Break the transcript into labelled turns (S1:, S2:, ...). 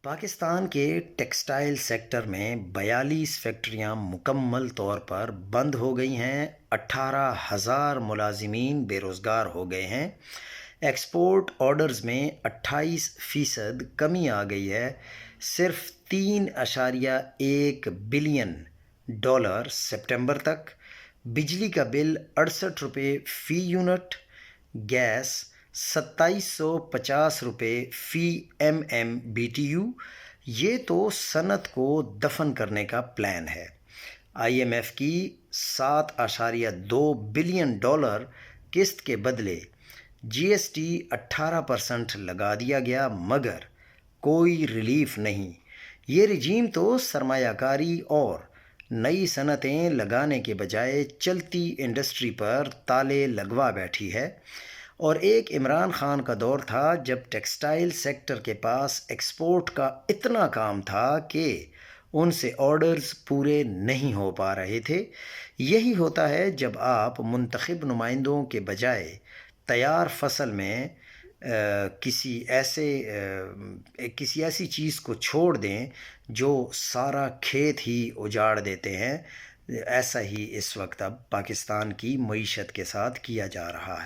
S1: پاکستان کے textile sector میں 42 فیکٹریاں مکمل طور پر بند ہو گئی ہیں، 18,000 ملازمین بے روزگار ہو گئے ہیں۔ ایکسپورٹ آرڈرز میں 28% کمی آ گئی ہے، صرف $3.1 بلین سپٹمبر تک۔ بجلی کا بل 68 روپے فی یونٹ، گیس 2750 روپے فی MMBTU۔ یہ تو صنعت کو دفن کرنے کا پلان ہے۔ IMF کی $7.2 بلین قسط کے بدلے GST 18% لگا دیا گیا، مگر کوئی ریلیف نہیں۔ یہ رجیم تو سرمایہ کاری اور نئی صنعتیں لگانے کے بجائے چلتی انڈسٹری پر تالے لگوا بیٹھی ہے۔ اور ایک عمران خان کا دور تھا جب ٹیکسٹائل سیکٹر کے پاس ایکسپورٹ کا اتنا کام تھا کہ ان سے آرڈرز پورے نہیں ہو پا رہے تھے۔ یہی ہوتا ہے جب آپ منتخب نمائندوں کے بجائے تیار فصل میں کسی ایسی چیز کو چھوڑ دیں جو سارا کھیت ہی اجاڑ دیتے ہیں۔ ایسا ہی اس وقت اب پاکستان کی معیشت کے ساتھ کیا جا رہا ہے۔